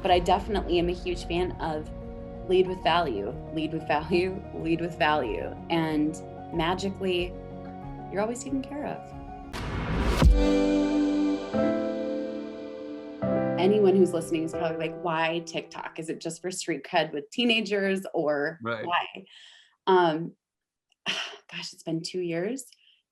But I definitely am a huge fan of lead with value, lead with value, lead with value. And magically, you're always taken care of. Anyone who's listening is probably like, why TikTok? Is it just for street cred with teenagers, or Right. why? Gosh, it's been 2 years,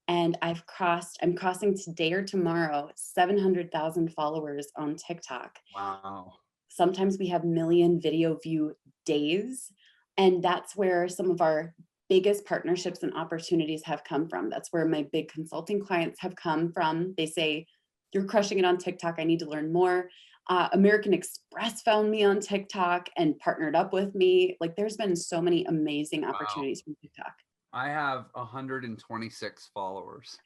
and I'm crossing today or tomorrow 700,000 followers on TikTok. Wow. Sometimes we have million video view days, and that's where some of our biggest partnerships and opportunities have come from. That's where my big consulting clients have come from. They say, you're crushing it on TikTok, I need to learn more. American Express found me on TikTok and partnered up with me. Like, there's been so many amazing Wow. opportunities from TikTok. I have 126 followers.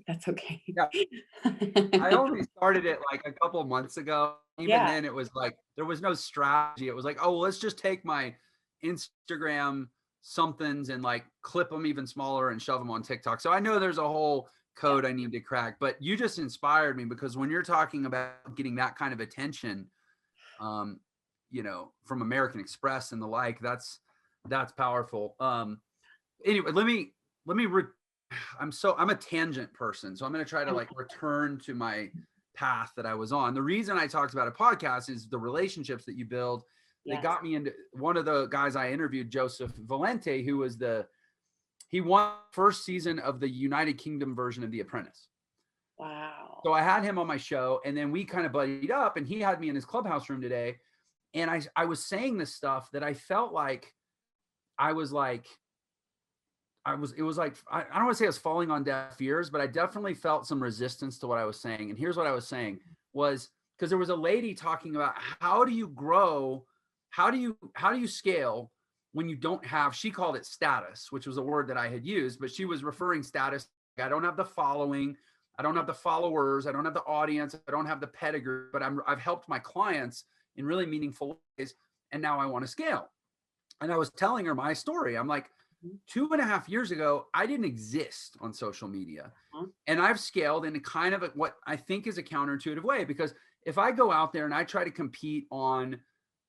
That's okay. Yeah. I only started it like a couple of months ago. Even Yeah. then it was like, there was no strategy. It was like, oh, well, let's just take my Instagram somethings and like clip them even smaller and shove them on TikTok. So I know there's a whole code I need to crack, but you just inspired me, because when you're talking about getting that kind of attention, from American Express and the like, that's powerful. Anyway, I'm a tangent person, so I'm going to try to like return to my path that I was on. The reason I talked about a podcast is the relationships that you build. They got me into one of the guys I interviewed, Joseph Valente, who was he won first season of the United Kingdom version of The Apprentice. Wow. So I had him on my show, and then we kind of buddied up, and he had me in his clubhouse room today. And I was saying this stuff that I felt like it was like, I don't want to say I was falling on deaf ears, but I definitely felt some resistance to what I was saying. And here's what I was saying was, because there was a lady talking about how do you grow, how do you scale when you don't have, she called it status, which was a word that I had used, but she was referring status. I don't have the following, I don't have the followers, I don't have the audience, I don't have the pedigree, but I've helped my clients in really meaningful ways. And now I want to scale. And I was telling her my story. I'm like, 2.5 years ago, I didn't exist on social media. And I've scaled in a kind of what I think is a counterintuitive way, because if I go out there and I try to compete on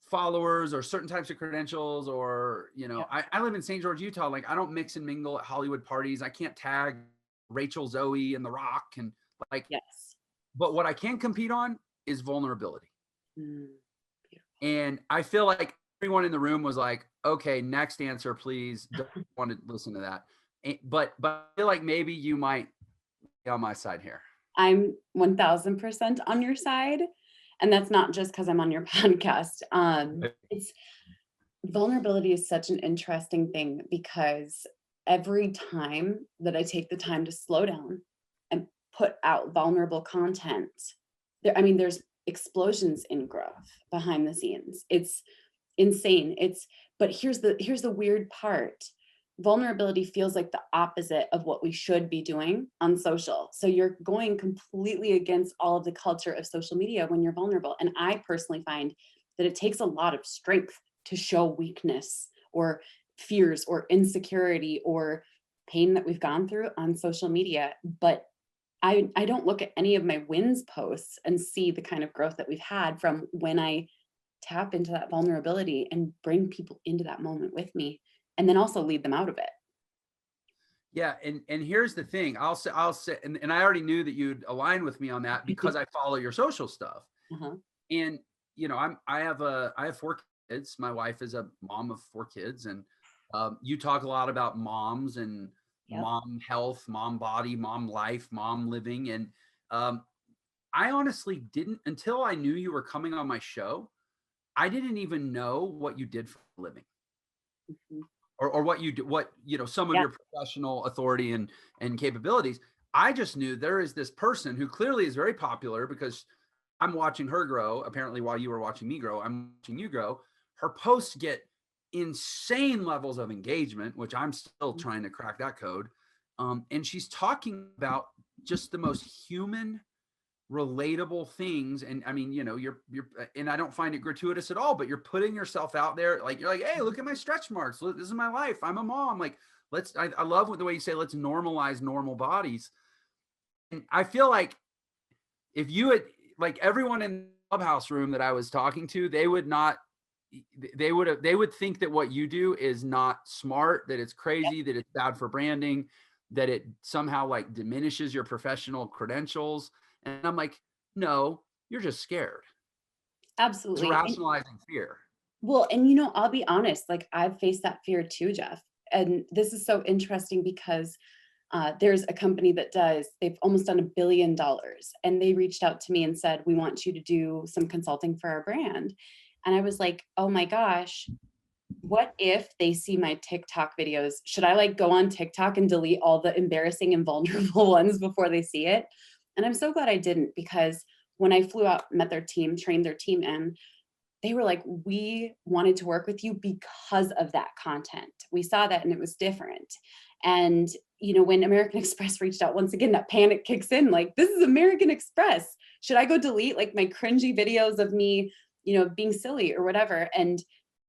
followers or certain types of credentials, or, I live in St. George, Utah. Like, I don't mix and mingle at Hollywood parties. I can't tag Rachel Zoe and The Rock and like, but what I can compete on is vulnerability. And I feel like everyone in the room was like, okay, next answer, please. Don't want to listen to that. But I feel like maybe you might be on my side here. I'm 1000% on your side. And that's not just because I'm on your podcast. Vulnerability is such an interesting thing, because every time that I take the time to slow down and put out vulnerable content, there's explosions in growth behind the scenes. It's insane. But here's the weird part. Vulnerability feels like the opposite of what we should be doing on social. So you're going completely against all of the culture of social media when you're vulnerable. And I personally find that it takes a lot of strength to show weakness or fears or insecurity or pain that we've gone through on social media. But I don't look at any of my wins posts and see the kind of growth that we've had from when I tap into that vulnerability and bring people into that moment with me, and then also lead them out of it. Yeah. And here's the thing, I'll say, and I already knew that you'd align with me on that because I follow your social stuff. And, I have 4 kids. My wife is a mom of 4 kids. And you talk a lot about moms and mom health, mom body, mom life, mom living. And I honestly didn't, until I knew you were coming on my show, I didn't even know what you did for a living. Or what you do, some of your professional authority and capabilities. I just knew there is this person who clearly is very popular, because I'm watching her grow. Apparently, while you were watching me grow, I'm watching you grow. Her posts get insane levels of engagement, which I'm still trying to crack that code. And she's talking about just the most human, relatable things. And I mean, you're and I don't find it gratuitous at all, but you're putting yourself out there. Like, you're like, hey, look at my stretch marks. Look, this is my life. I'm a mom. Like, I love the way you say, let's normalize normal bodies. And I feel like if you had, like, everyone in clubhouse room that I was talking to, they would think that what you do is not smart, that it's crazy, that it's bad for branding, that it somehow like diminishes your professional credentials. And I'm like, no, you're just scared. It's Absolutely. rationalizing fear. Well, and you know, I'll be honest, like I've faced that fear too, Jeff. And this is so interesting because there's a company that they've almost done $1 billion. And they reached out to me and said, we want you to do some consulting for our brand. And I was like, oh my gosh, what if they see my TikTok videos? Should I like go on TikTok and delete all the embarrassing and vulnerable ones before they see it? And I'm so glad I didn't, because when I flew out, met their team, trained their team in, they were like, we wanted to work with you because of that content. We saw that and it was different. And, you know, when American Express reached out, once again, that panic kicks in, like, this is American Express. Should I go delete like my cringy videos of me, you know, being silly or whatever? And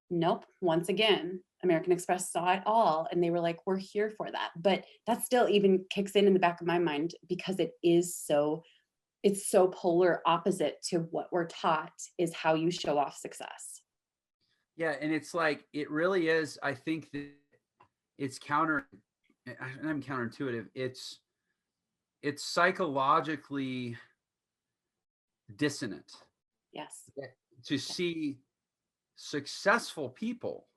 nope, once again, American Express saw it all and they were like, we're here for that. But that still even kicks in the back of my mind because it's so polar opposite to what we're taught is how you show off success. Yeah. And it's like, it really is. I think that it's I'm counterintuitive. It's psychologically dissonant. Yes. To see successful people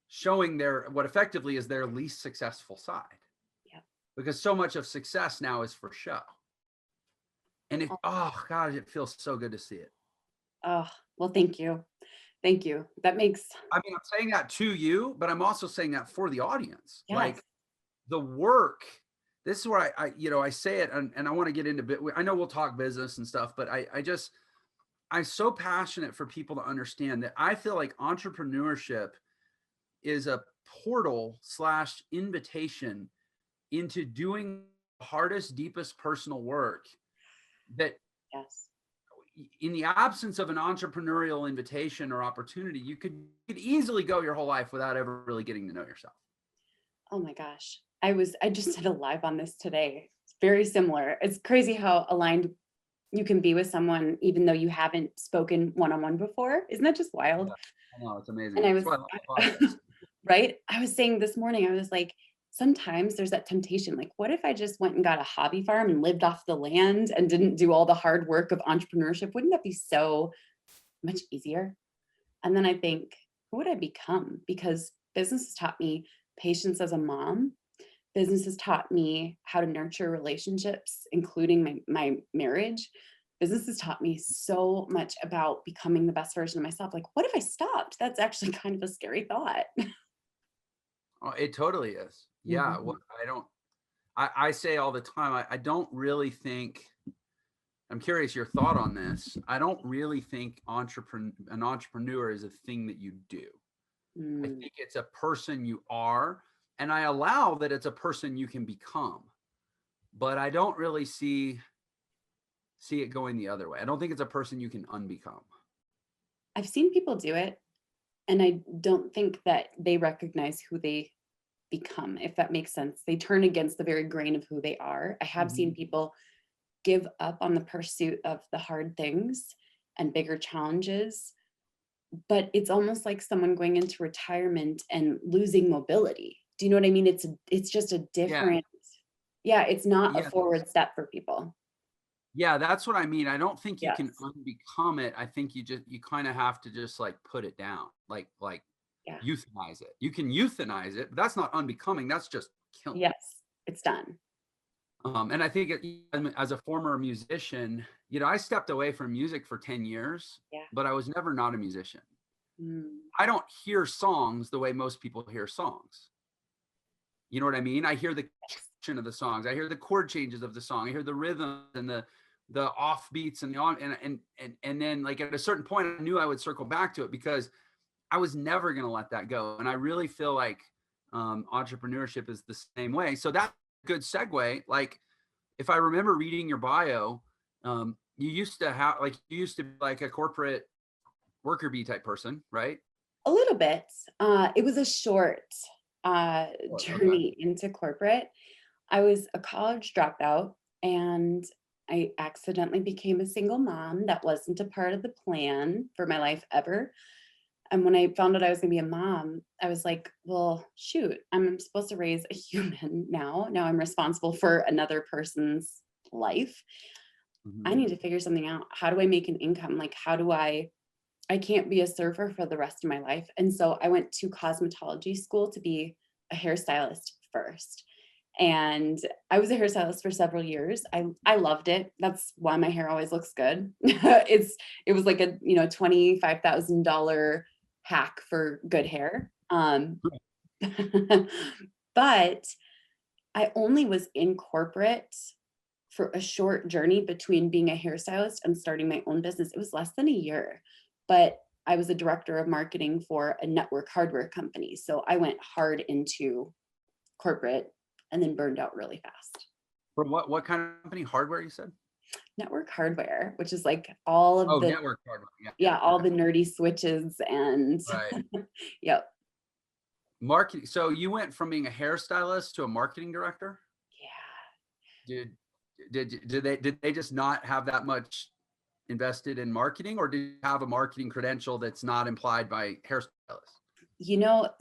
showing what effectively is their least successful side. Yep. Because so much of success now is for show. And oh God, it feels so good to see it. Oh, well, thank you. Thank you. That makes, I mean, I'm saying that to you, but I'm also saying that for the audience. yes. Like the work, this is where I say it, and I want to get into bit. I know we'll talk business and stuff, but I'm so passionate for people to understand that I feel like entrepreneurship is a portal / invitation into doing the hardest, deepest personal work that, yes, in the absence of an entrepreneurial invitation or opportunity, you could easily go your whole life without ever really getting to know yourself. oh my gosh. I just did a live on this today. It's very similar. It's crazy how aligned you can be with someone, even though you haven't spoken one-on-one before. Isn't that just wild? Yeah, I know, it's amazing. And I That's was, why I love podcasts. right? I was saying this morning, I was like, sometimes there's that temptation. Like, what if I just went and got a hobby farm and lived off the land and didn't do all the hard work of entrepreneurship? Wouldn't that be so much easier? And then I think, who would I become? Because business has taught me patience as a mom. Business has taught me how to nurture relationships, including my marriage. Business has taught me so much about becoming the best version of myself. Like, what if I stopped? That's actually kind of a scary thought. Oh, it totally is. Yeah. Mhm. Well, I say all the time, I don't really think, I'm curious your thought on this. I don't really think an entrepreneur is a thing that you do. I think it's a person you are, and I allow that it's a person you can become, but I don't really see it going the other way. I don't think it's a person you can unbecome. I've seen people do it, and I don't think that they recognize who they become, if that makes sense. They turn against the very grain of who they are. I have seen people give up on the pursuit of the hard things and bigger challenges, but it's almost like someone going into retirement and losing mobility. Do you know what I mean? It's just a different, yeah, it's not a forward step for people. Yeah, that's what I mean. I don't think you can Yes. unbecome it. I think you kind of have to just like put it down, like Yeah. euthanize it. You can euthanize it, but that's not unbecoming. That's just killing. Yes, it's done. And I think as a former musician, I stepped away from music for 10 years, Yeah. but I was never not a musician. Mm. I don't hear songs the way most people hear songs. You know what I mean? I hear the action of the songs. I hear the chord changes of the song. I hear the rhythm and the offbeats and the on and then like at a certain point, I knew I would circle back to it because I was never going to let that go. And I really feel like entrepreneurship is the same way. So that's a good segue. Like if I remember reading your bio, you used to be like a corporate worker bee type person, right? A little bit. It was a short journey into corporate. I was a college dropout and I accidentally became a single mom. That wasn't a part of the plan for my life ever. And when I found out I was gonna be a mom, I was like, well, shoot, I'm supposed to raise a human now. Now I'm responsible for another person's life. I Mhm. need to figure something out. How do I make an income? Like, how do I can't be a server for the rest of my life. And so I went to cosmetology school to be a hairstylist first. And I was a hairstylist for several years. I loved it. That's why my hair always looks good. It was like a, $25,000 hack for good hair. But I only was in corporate for a short journey between being a hairstylist and starting my own business. It was less than a year, but I was a director of marketing for a network hardware company. So I went hard into corporate and then burned out really fast. From what kind of company? Hardware, you said? Network hardware, which is like all of Oh, the, network hardware. Yeah, yeah. yeah, all Okay. the nerdy switches and Right. yep. Marketing. So you went from being a hairstylist to a marketing director? Yeah. Did did they just not have that much invested in marketing, or do you have a marketing credential that's not implied by hairstylist?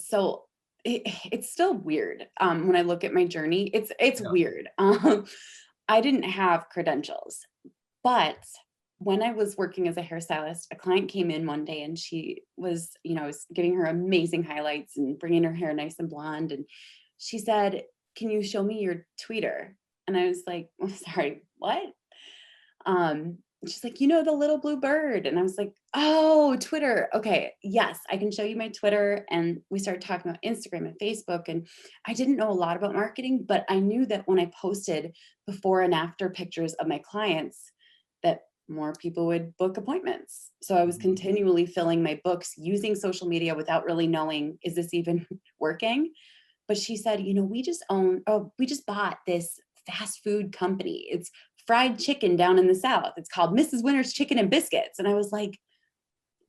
So it's still weird when I look at my journey. It's Yeah. weird. I didn't have credentials. But when I was working as a hairstylist, a client came in one day and she was, I was giving her amazing highlights and bringing her hair nice and blonde. And she said, "Can you show me your tweeter?" And I was like, "Oh, sorry, what?" And she's like, "The little blue bird." And I was like, "Oh, Twitter. Okay. Yes, I can show you my Twitter." And we started talking about Instagram and Facebook. And I didn't know a lot about marketing, but I knew that when I posted before and after pictures of my clients, that more people would book appointments. So I was Mhm. continually filling my books using social media without really knowing, is this even working? But she said, we just bought this fast food company. It's fried chicken down in the South. It's called Mrs. Winter's Chicken and Biscuits. And I was like,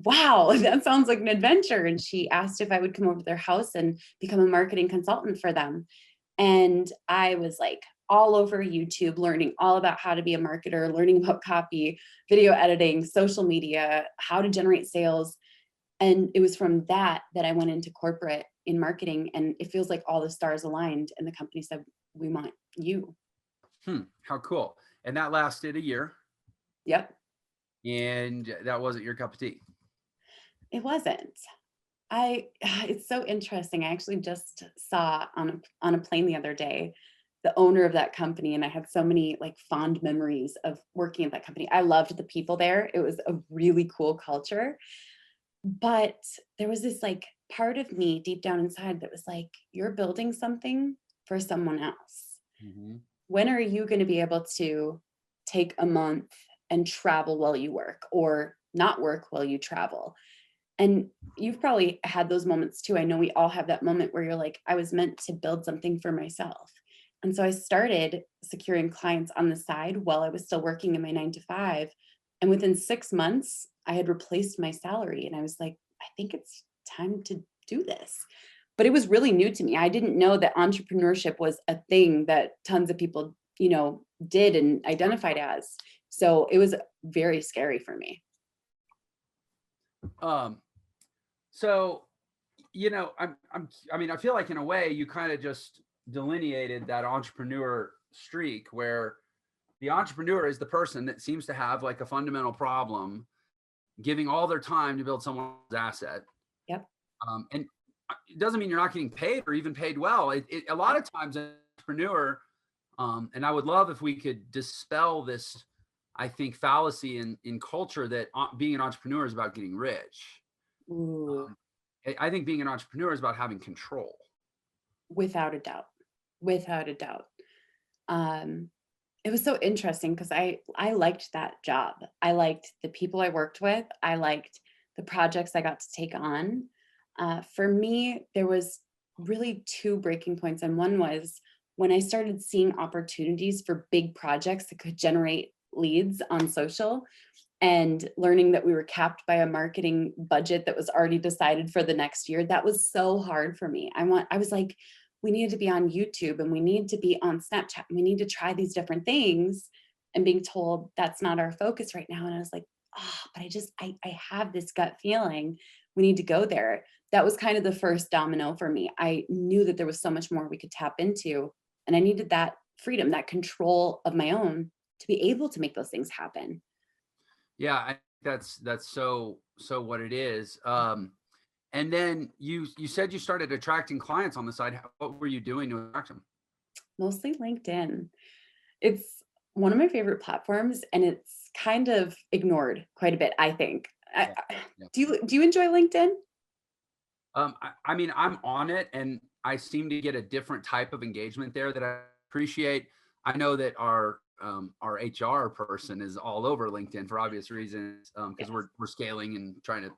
wow, that sounds like an adventure. And she asked if I would come over to their house and become a marketing consultant for them. And I was like all over YouTube, learning all about how to be a marketer, learning about copy, video editing, social media, how to generate sales. And it was from that I went into corporate in marketing. And it feels like all the stars aligned. And the company said, "We want you." How cool. And that lasted a year, Yep. and that wasn't your cup of tea. It wasn't. It's so interesting. I actually just saw on a plane the other day the owner of that company, and I had so many like fond memories of working at that company. I loved the people there. It was a really cool culture. But there was this like part of me deep down inside that was like, "You're building something for someone else. Mhm. When are you going to be able to take a month and travel while you work or not work while you travel?" And you've probably had those moments too. I know we all have that moment where you're like, "I was meant to build something for myself." And so I started securing clients on the side while I was still working in my 9 to 5. And within 6 months, I had replaced my salary. And I was like, "I think it's time to do this." But it was really new to me. I didn't know that entrepreneurship was a thing that tons of people, did and identified as. So it was very scary for me. Um, so, I mean, I feel like in a way you kind of just delineated that entrepreneur streak where the entrepreneur is the person that seems to have like a fundamental problem, giving all their time to build someone's asset. Yep. And it doesn't mean you're not getting paid or even paid well. A lot of times, an entrepreneur, and I would love if we could dispel this, I think, fallacy in culture that being an entrepreneur is about getting rich. Ooh. I think being an entrepreneur is about having control. Without a doubt. Without a doubt. Um, it was so interesting because I liked that job. I liked the people I worked with. I liked the projects I got to take on. For me, there was really two breaking points, and one was when I started seeing opportunities for big projects that could generate leads on social, and learning that we were capped by a marketing budget that was already decided for the next year. That was so hard for me. I was like, we need to be on YouTube and we need to be on Snapchat. And we need to try these different things. and being told that's not our focus right now. And I was like, oh, but I have this gut feeling we need to go there. That was kind of the first domino for me. I knew that there was so much more we could tap into, and I needed that freedom, that control of my own to be able to make those things happen. Yeah, that's so what it is. And then you said you started attracting clients on the side. What were you doing to attract them? Mostly LinkedIn. It's one of my favorite platforms, and it's kind of ignored quite a bit, I think. Yeah. Yeah. Do you enjoy LinkedIn? I mean, I'm on it and I seem to get a different type of engagement there that I appreciate. I know that our HR person is all over LinkedIn for obvious reasons, because Yes. we're scaling and trying to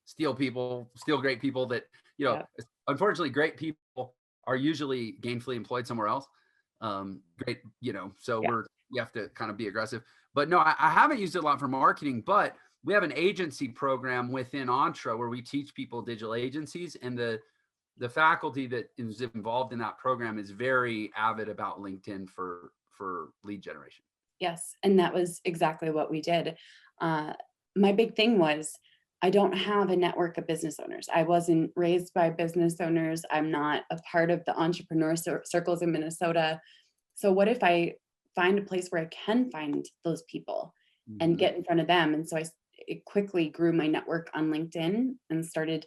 steal great people that, Yep. unfortunately, great people are usually gainfully employed somewhere else. Great, so Yeah. you have to kind of be aggressive. But no, I haven't used it a lot for marketing, but we have an agency program within Entra where we teach people digital agencies, and the faculty that is involved in that program is very avid about LinkedIn for lead generation. Yes, and that was exactly what we did. Uh, my big thing was I don't have a network of business owners. I wasn't raised by business owners. I'm not a part of the entrepreneur circles in Minnesota. So what if I find a place where I can find those people and Mhm. get in front of them? And so it quickly grew my network on LinkedIn and started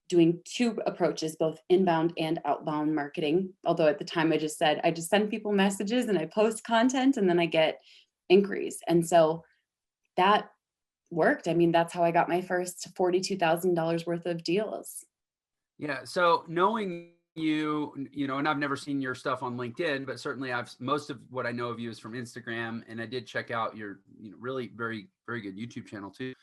doing two approaches, both inbound and outbound marketing. Although at the time I just said I just send people messages and I post content and then I get inquiries. And so that worked. I mean, that's how I got my first $42,000 worth of deals. Yeah. So knowing and I've never seen your stuff on LinkedIn, but certainly most of what I know of you is from Instagram, and I did check out your, really very, very good YouTube channel too.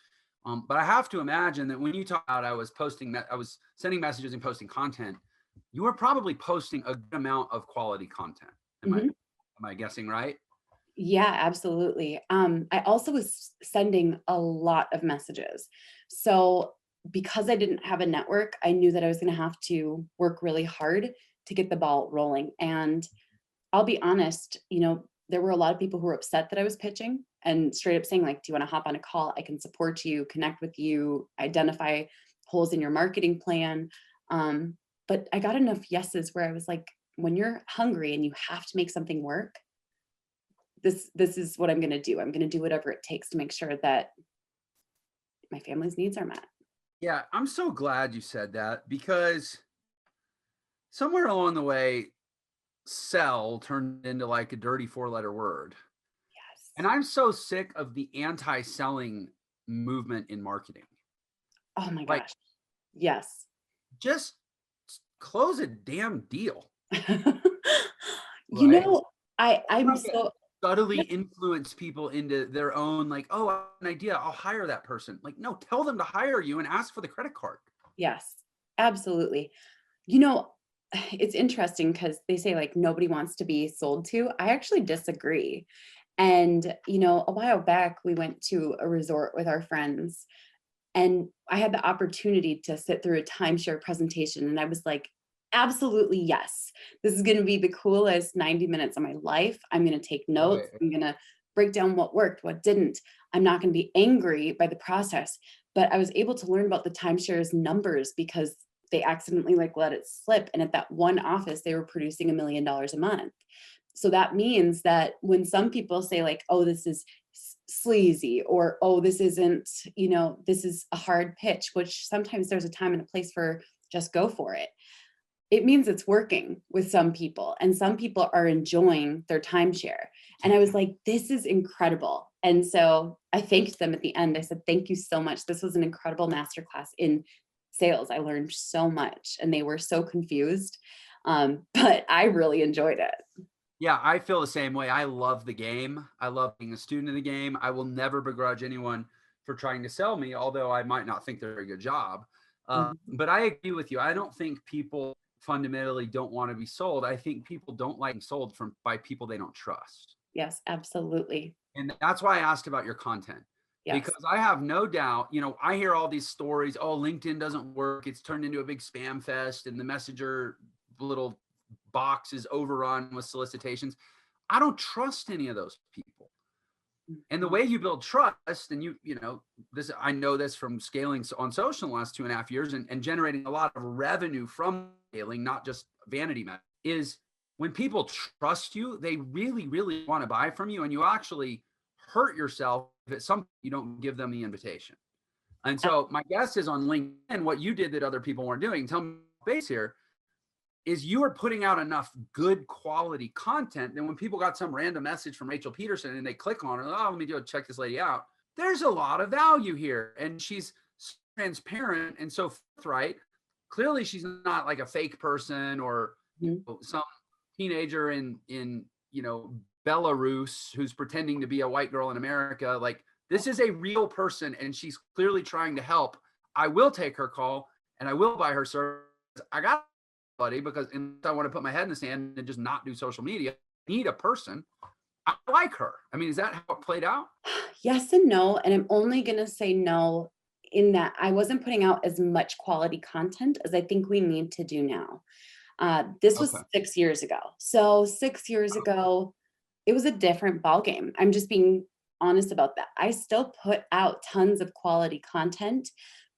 But I have to imagine that when you talk about I was sending messages and posting content, you were probably posting a good amount of quality content. Mhm. Am I guessing right? Yeah, absolutely. I also was sending a lot of messages. So because I didn't have a network, I knew that I was going to have to work really hard to get the ball rolling. And I'll be honest, there were a lot of people who were upset that I was pitching and straight up saying, like, do you want to hop on a call? I can support you, connect with you, identify holes in your marketing plan. But I got enough yeses where I was like, when you're hungry and you have to make something work, this is what I'm going to do. I'm going to do whatever it takes to make sure that my family's needs are met. Yeah, I'm so glad you said that, because somewhere along the way, sell turned into like a dirty four-letter word. And Yes. I'm so sick of the anti-selling movement in marketing. Oh my Like, gosh. Yes. just close a damn deal, you right? know, I'm Trying to so subtly Yep. influence people into their own, like, oh, I have an idea, I'll hire that person. Like, no, tell them to hire you and ask for the credit card. Yes, absolutely. You know, it's interesting because they say like nobody wants to be sold to. I actually disagree. And, a while back we went to a resort with our friends and I had the opportunity to sit through a timeshare presentation. And I was like, absolutely yes. This is going to be the coolest 90 minutes of my life. I'm going to take notes. Right. I'm going to break down what worked, what didn't. I'm not going to be angry by the process. But I was able to learn about the timeshares numbers because they accidentally like let it slip. And at that one office, they were producing $1 million a month. So that means that when some people say like, oh, this is sleazy, or oh, this isn't, this is a hard pitch, which sometimes there's a time and a place for just go for it. It means it's working with some people and some people are enjoying their timeshare. And I was like, this is incredible. And so I thanked them at the end. I said, thank you so much. This was an incredible masterclass in sales. I learned so much and they were so confused. But I really enjoyed it. Yeah, I feel the same way. I love the game. I love being a student of the game. I will never begrudge anyone for trying to sell me, although I might not think they're a good job. Mhm. But I agree with you. I don't think people fundamentally don't want to be sold. I think people don't like being sold by people they don't trust. Yes, absolutely. And that's why I asked about your content, Yes. because I have no doubt, I hear all these stories. Oh, LinkedIn doesn't work. It's turned into a big spam fest and the messenger little box is overrun with solicitations. I don't trust any of those people. And the way you build trust, and you know, this, I know this from scaling on social in the last 2.5 years and generating a lot of revenue from scaling, not just vanity metrics, is when people trust you, they really, really want to buy from you, and you actually hurt yourself if it's something you don't give them the invitation. And so my guess is on LinkedIn, what you did that other people weren't doing, tell me base here, is you are putting out enough good quality content that when people got some random message from Rachel Pedersen and they click on it, oh, let me check this lady out. There's a lot of value here. And she's transparent and so forthright. Clearly she's not like a fake person or some teenager in you know, Belarus who's pretending to be a white girl in America. Like, this is a real person and she's clearly trying to help. I will take her call and I will buy her service. I got buddy, because I want to put my head in the sand and just not do social media. I need a person. I like her. I mean, is that how it played out? Yes and no. And I'm only going to say no in that I wasn't putting out as much quality content as I think we need to do now. This was 6 years ago. So 6 years ago, it was a different ballgame. I'm just being honest about that. I still put out tons of quality content,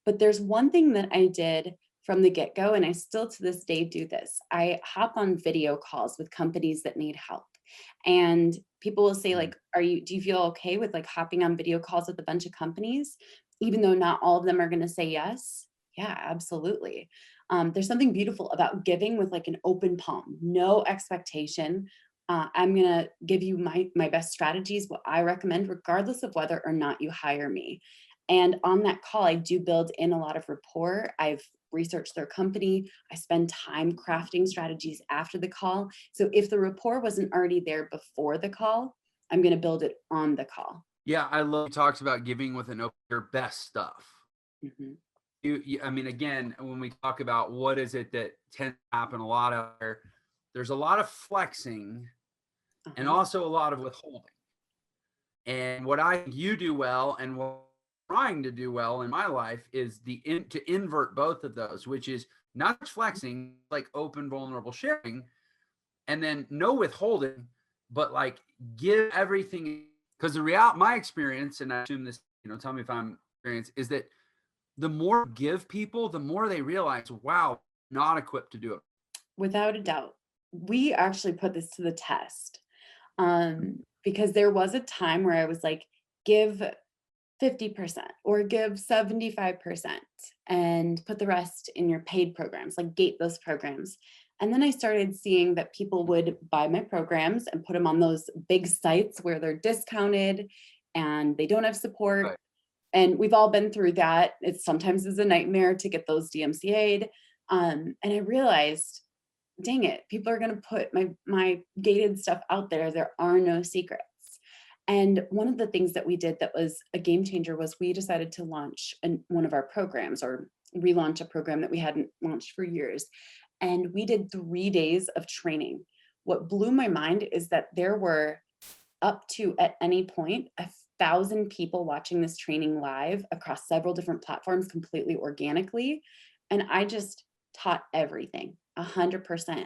but there's one thing that I did from the get-go, and I still to this day do this. I hop on video calls with companies that need help. And people will say, like, do you feel okay with like hopping on video calls with a bunch of companies, even though not all of them are going to say yes? Yeah, absolutely. There's something beautiful about giving with like an open palm, no expectation. I'm going to give you my best strategies, what I recommend, regardless of whether or not you hire me. And on that call, I do build in a lot of rapport. I've researched their company. I spend time crafting strategies after the call. So if the rapport wasn't already there before the call, I'm going to build it on the call. Yeah, I love you talked about giving with your best stuff. I mean, again, when we talk about what is it that tends to happen a lot out there's a lot of flexing and also a lot of withholding. And what you do well and what I'm trying to do well in my life is to invert both of those, which is not flexing, like open, vulnerable sharing, and then no withholding, but like give everything. Because my experience, and I assume this, you know, tell me if I'm experienced, is that the more give people, the more they realize, wow, not equipped to do it. Without a doubt. We actually put this to the test because there was a time where I was like, give 50% or give 75% and put the rest in your paid programs, like gate those programs. And then I started seeing that people would buy my programs and put them on those big sites where they're discounted and they don't have support. Right. And we've all been through that. It sometimes is a nightmare to get those DMCA'd. And I realized, dang it, people are going to put my gated stuff out there. There are no secrets. And one of the things that we did that was a game changer was we decided to launch one of our programs or relaunch a program that we hadn't launched for years. And we did 3 days of training. What blew my mind is that there were up to, at any point, 1,000 people watching this training live across several different platforms completely organically. And I just taught everything 100%.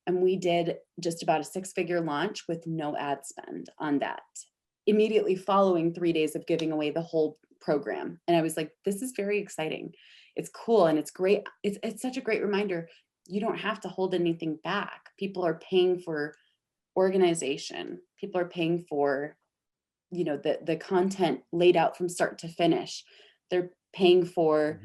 And we did just about a 6-figure launch with no ad spend on that, immediately following 3 days of giving away the whole program. And I was like, this is very exciting. It's cool. And it's great. It's such a great reminder. You don't have to hold anything back. People are paying for organization. People are paying for, you know, the content laid out from start to finish. They're paying for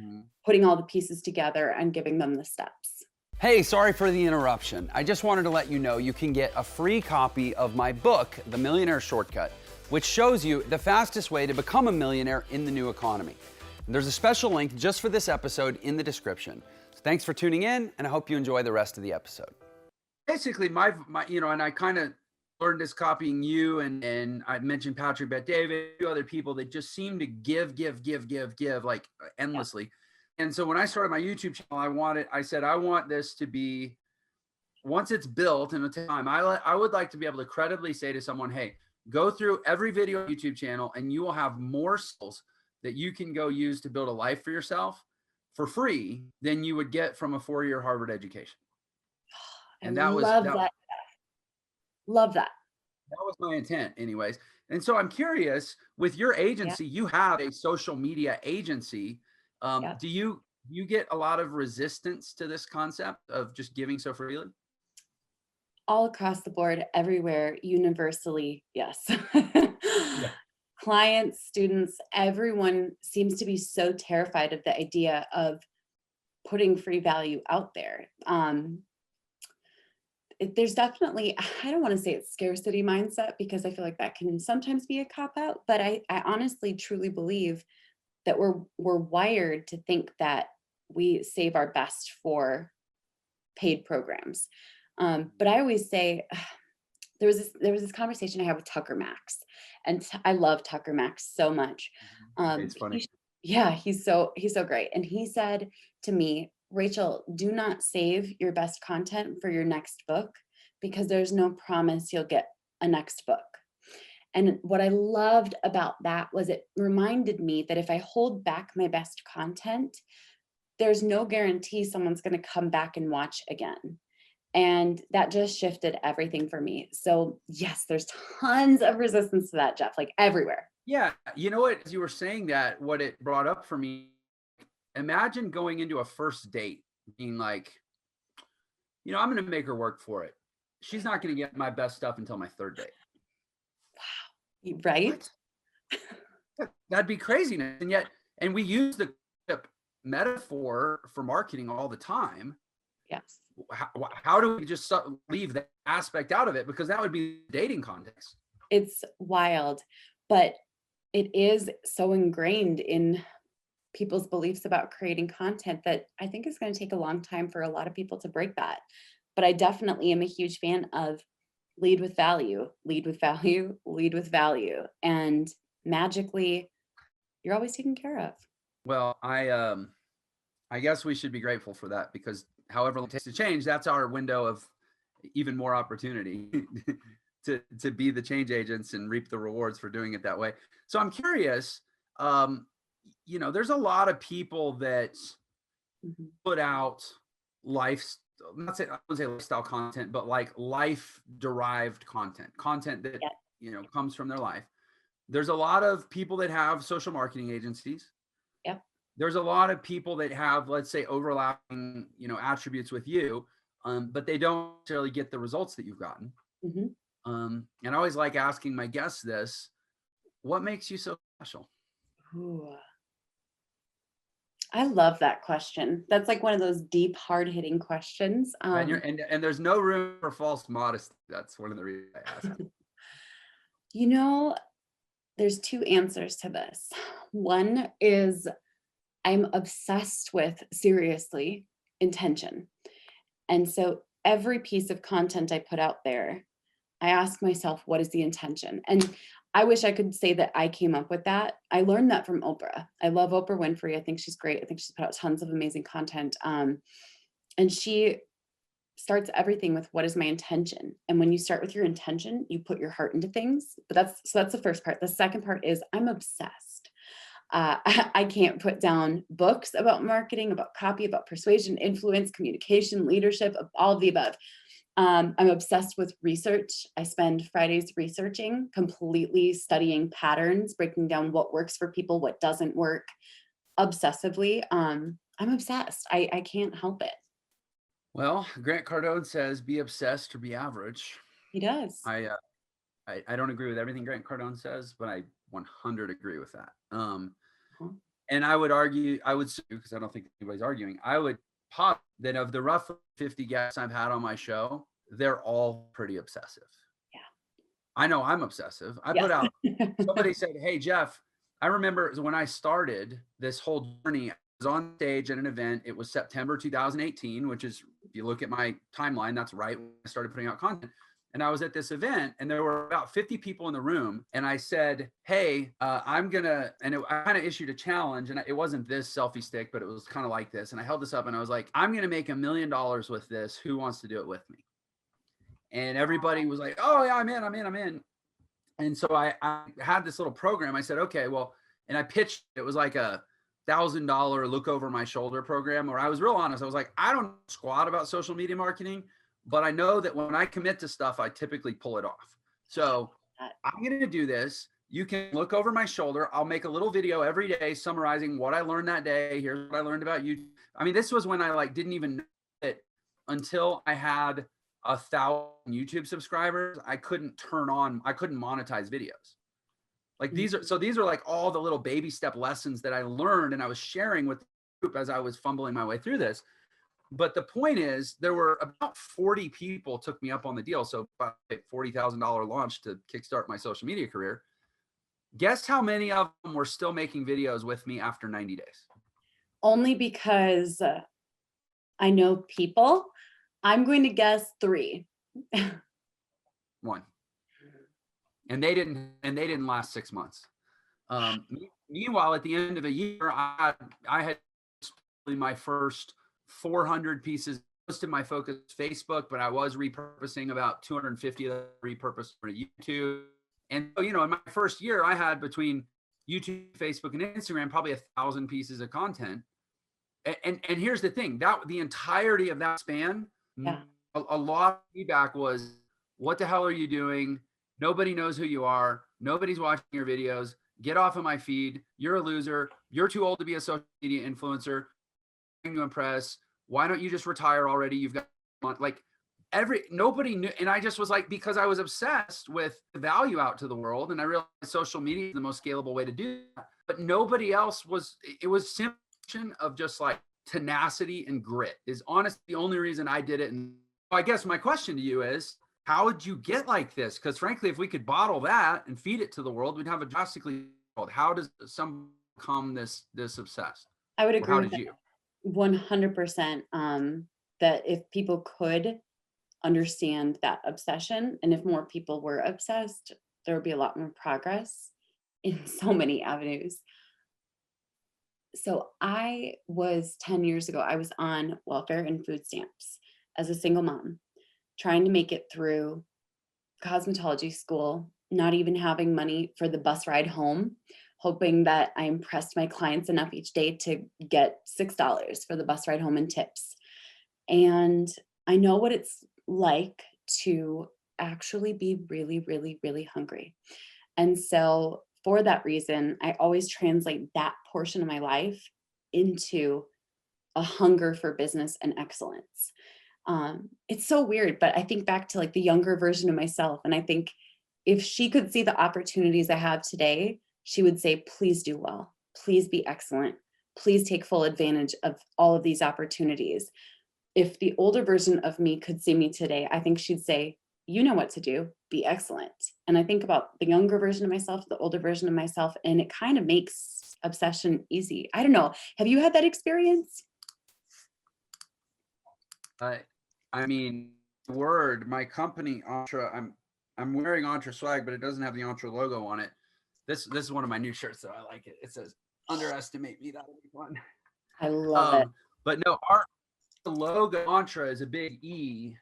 putting all the pieces together and giving them the steps. Hey, sorry for the interruption. I just wanted to let you know you can get a free copy of my book, The Millionaire Shortcut, which shows you the fastest way to become a millionaire in the new economy. And there's a special link just for this episode in the description. So thanks for tuning in, and I hope you enjoy the rest of the episode. Basically, my you know, and I kind of learned this copying you, and I mentioned Patrick Bet-David, a few other people that just seem to give like endlessly. Yeah. And so when I started my YouTube channel, I said, I want this to be, once it's built in a time, I would like to be able to credibly say to someone, hey, go through every video YouTube channel and you will have more skills that you can go use to build a life for yourself for free than you would get from a 4-year Harvard education. And that was, love that. That was my intent anyways. And so I'm curious, with your agency, you have a social media agency. Do you get a lot of resistance to this concept of just giving so freely? All across the board, everywhere, universally, yes. Yeah. Clients, students, everyone seems to be so terrified of the idea of putting free value out there. There's definitely, I don't want to say it's scarcity mindset, because I feel like that can sometimes be a cop out, but I honestly truly believe that we're wired to think that we save our best for paid programs. But I always say, there was this conversation I had with Tucker Max, and I love Tucker Max so much. It's funny. He's so great. And he said to me, Rachel, do not save your best content for your next book, because there's no promise you'll get a next book. And what I loved about that was it reminded me that if I hold back my best content, there's no guarantee someone's going to come back and watch again. And that just shifted everything for me. So yes, there's tons of resistance to that, Jeff, like everywhere. Yeah. You know what, as you were saying that, what it brought up for me, imagine going into a first date being like, I'm going to make her work for it. She's not going to get my best stuff until my third date. Wow. Right? That'd be craziness. And we use the metaphor for marketing all the time. Yes. How do we just leave that aspect out of it? Because that would be the dating context. It's wild, but it is so ingrained in people's beliefs about creating content that I think it's going to take a long time for a lot of people to break that. But I definitely am a huge fan of lead with value, lead with value, lead with value. And magically, you're always taken care of. Well, I guess we should be grateful for that, because however long it takes to change, that's our window of even more opportunity to be the change agents and reap the rewards for doing it that way. So I'm curious, there's a lot of people that put out I wouldn't say lifestyle content, but like life derived content that, comes from their life. There's a lot of people that have social marketing agencies. Yep. There's a lot of people that have, let's say, overlapping, attributes with you, but they don't necessarily get the results that you've gotten. And I always like asking my guests this: what makes you so special? Ooh. I love that question. That's like one of those deep, hard-hitting questions. And there's no room for false modesty. That's one of the reasons I ask. There's two answers to this. One is I'm obsessed with, seriously, intention. And so every piece of content I put out there, I ask myself, what is the intention? And I wish I could say that I came up with that. I learned that from Oprah. I love Oprah Winfrey. I think she's great. I think she's put out tons of amazing content. And she starts everything with, what is my intention? And when you start with your intention, you put your heart into things. But that's the first part. The second part is I'm obsessed. I can't put down books about marketing, about copy, about persuasion, influence, communication, leadership, all of the above. I'm obsessed with research. I spend Fridays researching, completely studying patterns, breaking down what works for people, what doesn't work, obsessively. I'm obsessed. I can't help it. Well, Grant Cardone says, be obsessed or be average. He does. I don't agree with everything Grant Cardone says, but I 100 agree with that. And I would argue, because I don't think anybody's arguing, I would pop that of the roughly 50 guests I've had on my show, they're all pretty obsessive. Yeah. I know I'm obsessive. Put out, somebody said, hey, Jeff, I remember when I started this whole journey, I was on stage at an event. It was September 2018, which is, if you look at my timeline, that's right when I started putting out content. And I was at this event and there were about 50 people in the room. And I said, hey, I kind of issued a challenge, and it wasn't this selfie stick, but it was kind of like this. And I held this up and I was like, I'm going to make $1 million with this. Who wants to do it with me? And everybody was like, oh yeah, I'm in. And so I had this little program. I said, okay, well, and I pitched, it was like a $1,000 look over my shoulder program, where I was real honest. I was like, I don't squat about social media marketing, but I know that when I commit to stuff, I typically pull it off. So I'm going to do this. You can look over my shoulder. I'll make a little video every day summarizing what I learned that day. Here's what I learned about you. I mean, this was when I like didn't even know it until I had 1,000 YouTube subscribers. I couldn't monetize videos. Like these are like all the little baby step lessons that I learned and I was sharing with the group as I was fumbling my way through this. But the point is, there were about 40 people took me up on the deal. So about $40,000 launch to kickstart my social media career. Guess how many of them were still making videos with me after 90 days? Only because I know people. I'm going to guess 3. 1. And they didn't last 6 months. Meanwhile, at the end of a year, I had my first 400 pieces posted my focus Facebook, but I was repurposing about 250 of them repurposed for YouTube. And so, in my first year, I had between YouTube, Facebook, and Instagram probably 1,000 pieces of content. And here's the thing, that the entirety of that span, a lot of feedback was, what the hell are you doing? Nobody knows who you are. Nobody's watching your videos. Get off of my feed. You're a loser. You're too old to be a social media influencer. To impress. Why don't you just retire already? You've got like nobody knew. And I just was like, because I was obsessed with the value out to the world. And I realized social media is the most scalable way to do that. But nobody else was, it was simple of just like tenacity and grit is honestly the only reason I did it. And I guess my question to you is, how would you get like this? Because frankly, if we could bottle that and feed it to the world, we'd have a drastically world. How does some become this obsessed? I would agree how with did that you? 100%. That if people could understand that obsession, and if more people were obsessed, there would be a lot more progress in so many avenues. So I was 10 years ago, I was on welfare and food stamps as a single mom, trying to make it through cosmetology school, not even having money for the bus ride home, hoping that I impressed my clients enough each day to get $6 for the bus ride home and tips. And I know what it's like to actually be really, really, really hungry. And so for that reason, I always translate that portion of my life into a hunger for business and excellence. It's so weird, but I think back to like the younger version of myself. And I think if she could see the opportunities I have today, she would say, please do well, please be excellent, please take full advantage of all of these opportunities. If the older version of me could see me today, I think she'd say, you know what to do, be excellent. And I think about the younger version of myself, the older version of myself, and it kind of makes obsession easy. I don't know. Have you had that experience? I mean, my company, Entre, I'm wearing Entre swag, but it doesn't have the Entre logo on it. This is one of my new shirts, so I like it. It says, underestimate me, that'll be fun. I love it. But no, our logo Entre is a big E.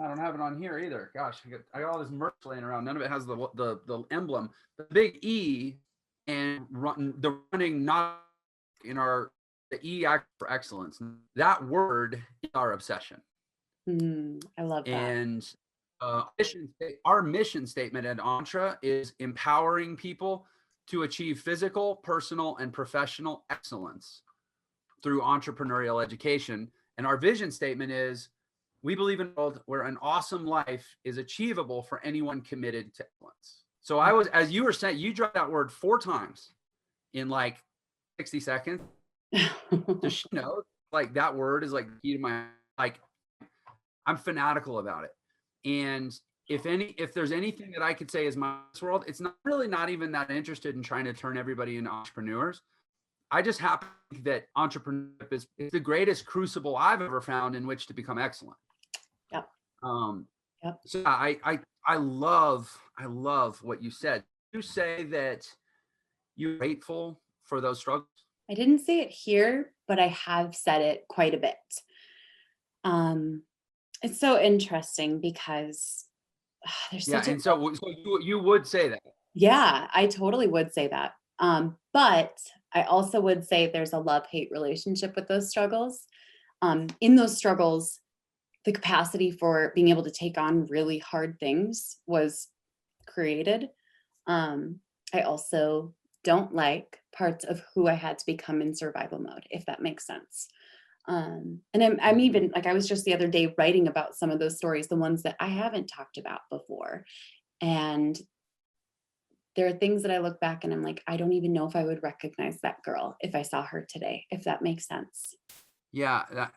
I don't have it on here either. Gosh, I got all this merch laying around. None of it has the emblem. The big E and the running not in our the E for excellence. That word is our obsession. I love that. And our mission statement at Entre is empowering people to achieve physical, personal, and professional excellence through entrepreneurial education. And our vision statement is, we believe in a world where an awesome life is achievable for anyone committed to excellence. So I was, as you were saying, you dropped that word 4 times in like 60 seconds. Just like that word is like key to my, like, I'm fanatical about it. And if there's anything that I could say is my world, it's not even that interested in trying to turn everybody into entrepreneurs. I just happen to think that entrepreneurship is the greatest crucible I've ever found in which to become excellent. Yep. Yep. So I love what you said. You say that you're grateful for those struggles. I didn't say it here, but I have said it quite a bit. It's so interesting because there's such and so you would say that. Yeah, I totally would say that. But I also would say there's a love-hate relationship with those struggles. In those struggles, the capacity for being able to take on really hard things was created. I also don't like parts of who I had to become in survival mode, if that makes sense. And I'm even like, I was just the other day writing about some of those stories, the ones that I haven't talked about before. And there are things that I look back and I'm like, I don't even know if I would recognize that girl if I saw her today, if that makes sense. Yeah.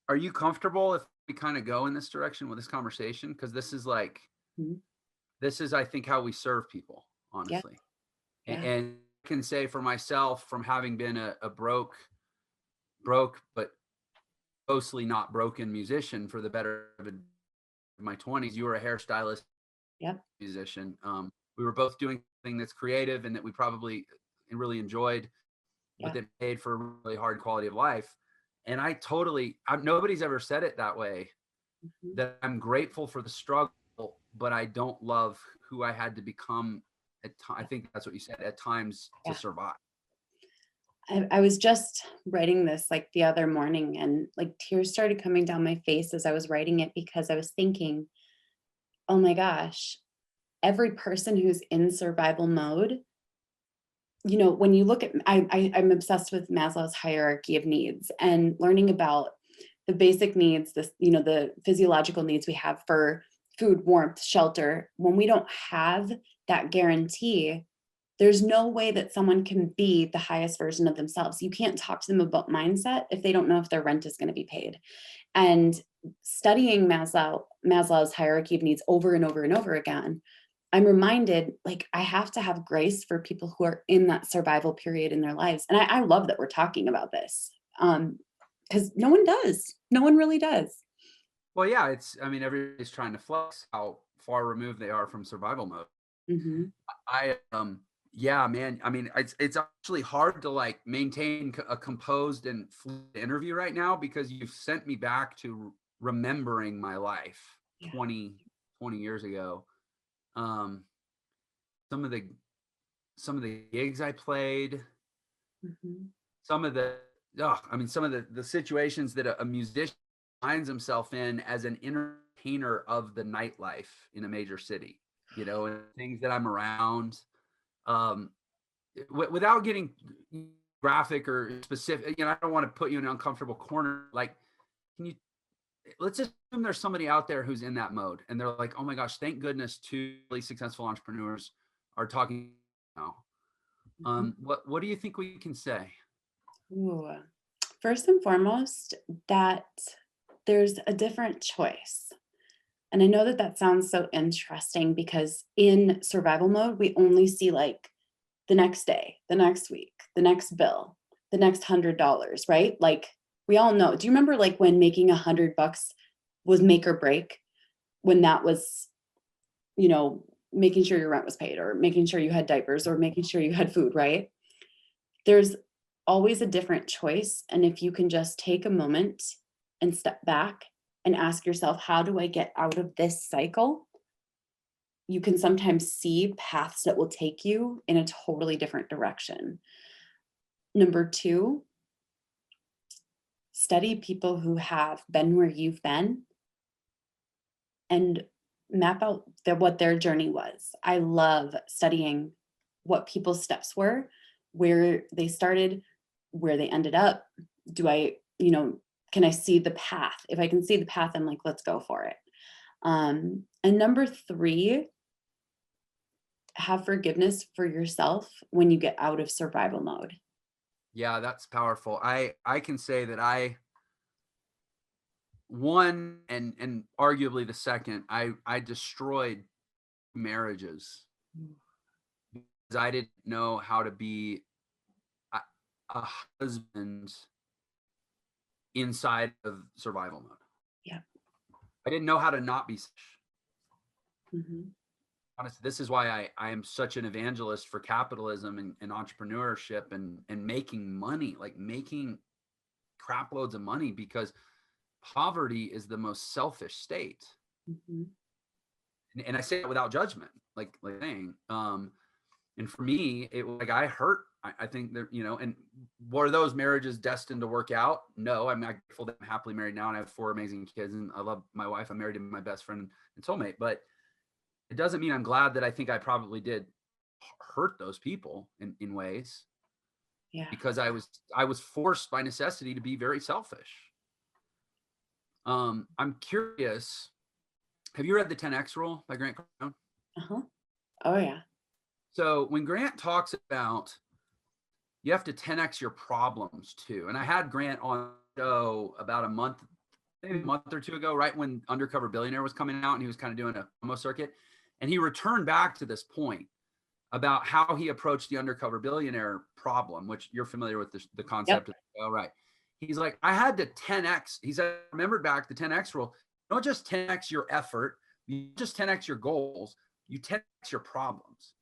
Are you comfortable if we kind of go in this direction with this conversation? Because this is like, Mhm. this is, I think, how we serve people, Yeah. honestly. Yeah. And I can say for myself, from having been a broke, but mostly not broken musician for the better of my 20s, you were a hairstylist, Yep. musician. We were both doing something that's creative and that we probably really enjoyed, but Yeah. that made for a really hard quality of life. And nobody's ever said it that way, Mhm. that I'm grateful for the struggle, but I don't love who I had to become I think that's what you said, at times, to Yeah. survive. I was just writing this like the other morning and like tears started coming down my face as I was writing it because I was thinking, oh my gosh, every person who's in survival mode, when you look at, I'm obsessed with Maslow's hierarchy of needs and learning about the basic needs, the physiological needs we have for food, warmth, shelter. When we don't have that guarantee, there's no way that someone can be the highest version of themselves. You can't talk to them about mindset if they don't know if their rent is going to be paid. And studying Maslow's hierarchy of needs over and over and over again, I'm reminded, like, I have to have grace for people who are in that survival period in their lives. And I love that we're talking about this, because no one does. No one really does. Well, yeah, everybody's trying to flex how far removed they are from survival mode. Hmm. Yeah, man. It's actually hard to like maintain a composed and fluid interview right now because you've sent me back to remembering my life Yeah. 20 years ago. Um, some of the gigs I played, Hmm. some of the some of the situations that a musician finds himself in as an entertainer of the nightlife in a major city, and things that I'm around. Um, without getting graphic or specific, I don't want to put you in an uncomfortable corner. Like, let's assume there's somebody out there who's in that mode and they're like, oh my gosh, thank goodness two really successful entrepreneurs are talking now. What do you think we can say? Ooh. First and foremost, that there's a different choice. And I know that that sounds so interesting because in survival mode, we only see like the next day, the next week, the next bill, the next $100, right? Like we all know. Do you remember like when making $100 was make or break? When that was, making sure your rent was paid or making sure you had diapers or making sure you had food, right? There's always a different choice. And if you can just take a moment and step back and ask yourself, how do I get out of this cycle? You can sometimes see paths that will take you in a totally different direction. Number two, study people who have been where you've been and map out what their journey was. I love studying what people's steps were, where they started, where they ended up. Can I see the path? If I can see the path, I'm like, let's go for it. And number three, have forgiveness for yourself when you get out of survival mode. Yeah, that's powerful. I can say that and arguably the second, I destroyed marriages because I didn't know how to be a husband inside of survival mode. Yeah. I didn't know how to not be. Hmm. Honestly, this is why I am such an evangelist for capitalism and entrepreneurship and making money, like making crap loads of money, because poverty is the most selfish state. Hmm. And I say it without judgment, like saying, and for me, it was like I hurt I think that, you know, and were those marriages destined to work out? No, I'm not grateful that I'm happily married now and I have 4 amazing kids and I love my wife. I'm married to my best friend and soulmate, but it doesn't mean I'm glad that I think I probably did hurt those people in ways, Yeah. because I was forced by necessity to be very selfish. I'm curious, have you read the 10X rule by Grant Cardone? Uh-huh. Oh yeah. So when Grant talks about you have to 10X your problems too. And I had Grant on the show about maybe a month or two ago, right when Undercover Billionaire was coming out and he was kind of doing a promo circuit. And he returned back to this point about how he approached the Undercover Billionaire problem, which you're familiar with the concept of. Oh, right. He's like, I had to 10X. He said, remembered back the 10X rule. Don't just 10X your effort. You just 10X your goals. You 10X your problems.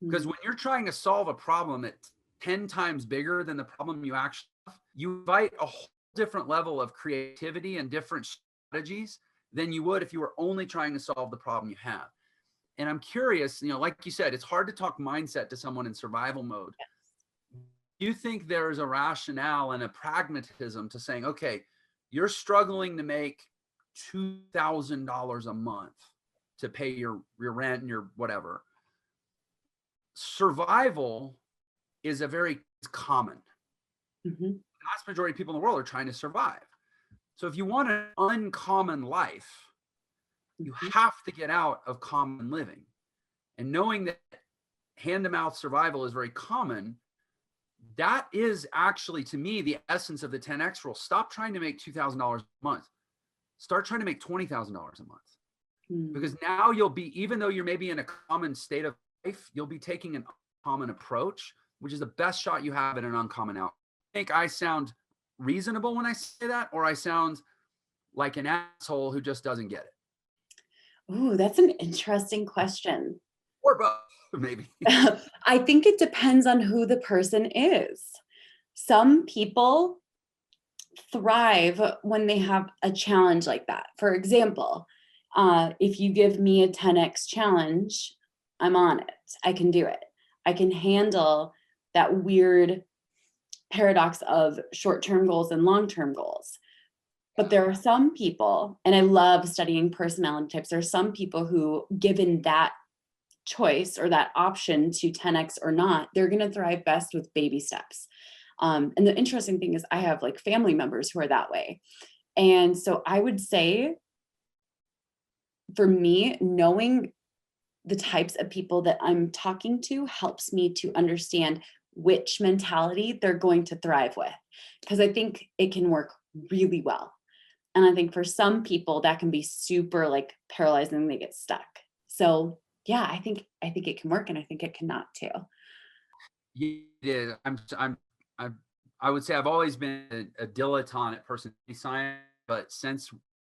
Because when you're trying to solve a problem that's 10 times bigger than the problem you actually have, you invite a whole different level of creativity and different strategies than you would if you were only trying to solve the problem you have. And I'm curious, you know, like you said, it's hard to talk mindset to someone in survival mode. Yes. Do you think there is a rationale and a pragmatism to saying, okay, you're struggling to make $2,000 a month to pay your rent and your whatever? Survival is it's common. Mm-hmm. The vast majority of people in the world are trying to survive. So if you want an uncommon life, you have to get out of common living. And knowing that hand-to-mouth survival is very common, that is actually, to me, the essence of the 10X rule. Stop trying to make $2,000 a month. Start trying to make $20,000 a month. Because now you'll be, even though you're maybe in a common state of life, you'll be taking an uncommon approach, which is the best shot you have at an uncommon outcome. I think I sound reasonable when I say that, or I sound like an asshole who just doesn't get it. Ooh, that's an interesting question. Or both, maybe. I think it depends on who the person is. Some people thrive when they have a challenge like that. For example, if you give me a 10X challenge, I'm on it. I can do it. I can handle that weird paradox of short-term goals and long-term goals. But there are some people, and I love studying personality types, there are some people who, given that choice or that option to 10X or not, they're going to thrive best with baby steps. And the interesting thing is I have like family members who are that way. And so I would say, for me, knowing the types of people that I'm talking to helps me to understand which mentality they're going to thrive with, because I think it can work really well. And I think for some people that can be super like paralyzing and they get stuck. So yeah, I think it can work, and I think it cannot too. Yeah, I would say I've always been a dilettante at personality science, but since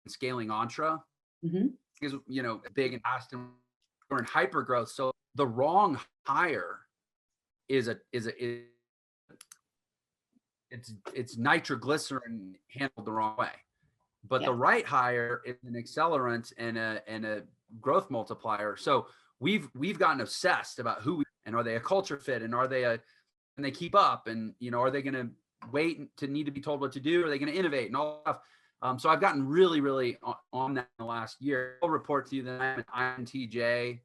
scaling Entra, is, you know, big and fast and we're in hyper growth. So the wrong hire is it's nitroglycerin handled the wrong way. But the right hire is an accelerant and a growth multiplier. So we've gotten obsessed about and are they a culture fit, and and they keep up, and, you know, are they going to wait to need to be told what to do? Are they going to innovate and all that stuff? So I've gotten really, really on that in the last year. I'll report to you that I'm an INTJ,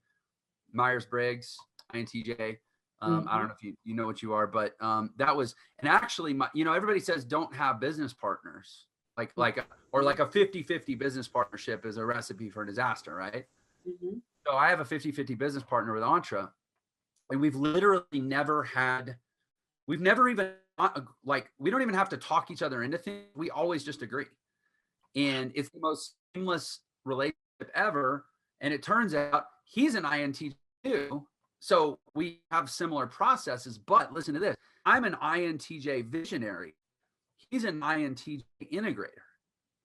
Myers-Briggs, INTJ. I don't know if you know what you are, but that was, and actually, you know, everybody says don't have business partners. Like a 50-50 business partnership is a recipe for disaster, right? So I have a 50-50 business partner with Entra, and we've literally never even we don't even have to talk each other into things. We always just agree. And it's the most seamless relationship ever. And it turns out he's an INTJ too. So we have similar processes, but listen to this. I'm an INTJ visionary. He's an INTJ integrator.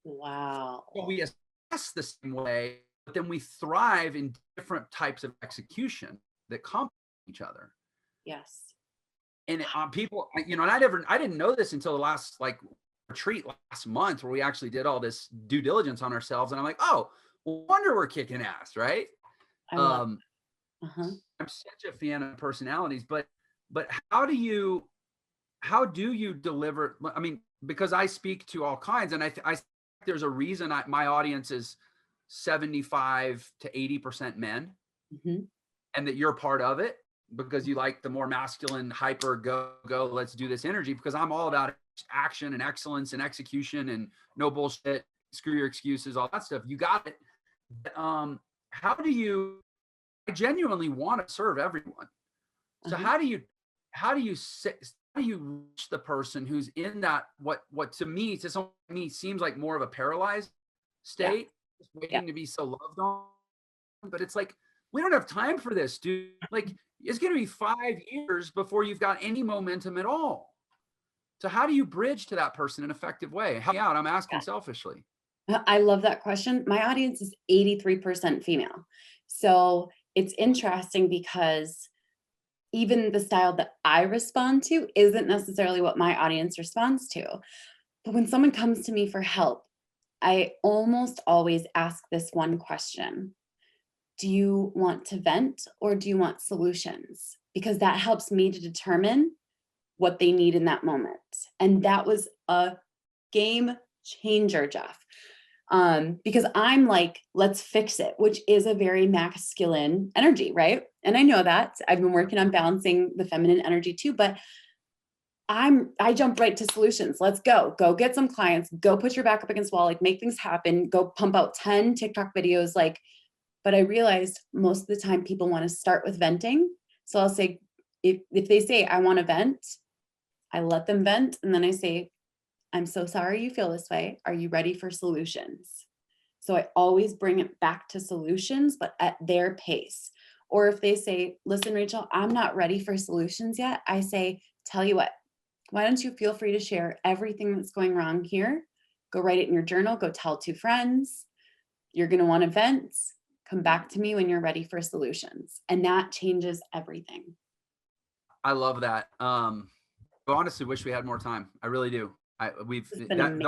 Wow. So we assess the same way, but then we thrive in different types of execution that complement each other. Yes. And people, you know, and I didn't know this until the last retreat last month, where we actually did all this due diligence on ourselves. And I'm like, oh, no wonder we're kicking ass, right? I'm such a fan of personalities, but But how do you deliver? I mean, because I speak to all kinds, and I there's a reason my audience is 75 to 80% men, and that you're part of it because you like the more masculine, hyper, go, let's do this energy, because I'm all about action and excellence and execution and no bullshit, screw your excuses, all that stuff. You got it. How do you, I genuinely want to serve everyone. So how do you reach the person who's in that, what to me seems like more of a paralyzed state, just waiting to be so loved on. But it's like, we don't have time for this, dude. Like, it's going to be 5 years before you've got any momentum at all. So how do you bridge to that person in an effective way? Help me out. I'm asking selfishly. I love that question. My audience is 83% female. So it's interesting because even the style that I respond to isn't necessarily what my audience responds to. But when someone comes to me for help, I almost always ask this one question. Do you want to vent or do you want solutions? Because that helps me to determine what they need in that moment. And that was a game changer, Jeff. Because I'm like, let's fix it, which is a very masculine energy, right? And I know that. I've been working on balancing the feminine energy too, but I jump right to solutions. Let's go get some clients, go put your back up against the wall, like make things happen, go pump out 10 TikTok videos. Like, but I realized most of the time people want to start with venting. So I'll say, if they say, I want to vent, I let them vent. And then I say, I'm so sorry you feel this way. Are you ready for solutions? So I always bring it back to solutions, but at their pace. Or if they say, listen, Rachel, I'm not ready for solutions yet. I say, tell you what, why don't you feel free to share everything that's going wrong here? Go write it in your journal, go tell 2 friends. You're going to want to vent. Come back to me when you're ready for solutions. And that changes everything. I love that. I honestly wish we had more time. I really do. We found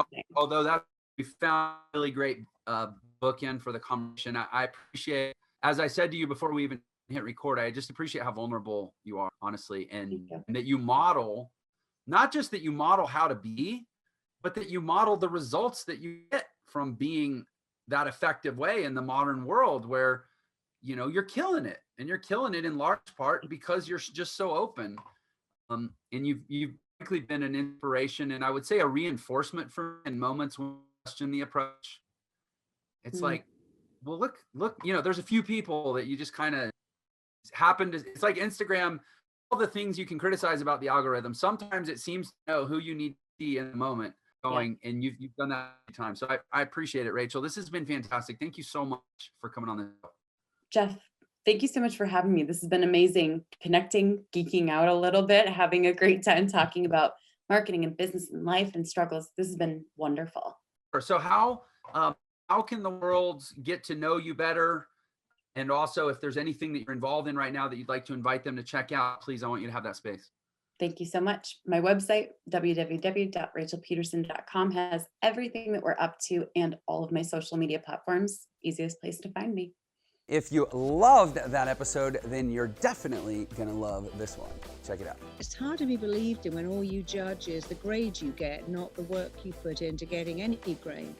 a really great bookend for the conversation. I appreciate, as I said to you before we even hit record, I just appreciate how vulnerable you are, honestly, and that you model, not just that you model how to be, but that you model the results that you get from being that effective way in the modern world where, you know, you're killing it, and you're killing it in large part because you're just so open. And you've likely been an inspiration, and I would say a reinforcement for in moments when you question the approach. It's like, well, look, you know, there's a few people that you just kind of happen to, it's like Instagram, all the things you can criticize about the algorithm. Sometimes it seems to know who you need to be in the moment going, and you've done that many times. So I appreciate it, Rachel. This has been fantastic. Thank you so much for coming on the show. Jeff, thank you so much for having me. This has been amazing, connecting, geeking out a little bit, having a great time talking about marketing and business and life and struggles. This has been wonderful. So how can the world get to know you better? And also, if there's anything that you're involved in right now that you'd like to invite them to check out, please, I want you to have that space. Thank you so much. My website, www.rachelpedersen.com, has everything that we're up to and all of my social media platforms. Easiest place to find me. If you loved that episode, then you're definitely going to love this one. Check it out. It's hard to be believed in when all you judge is the grade you get, not the work you put into getting any grade.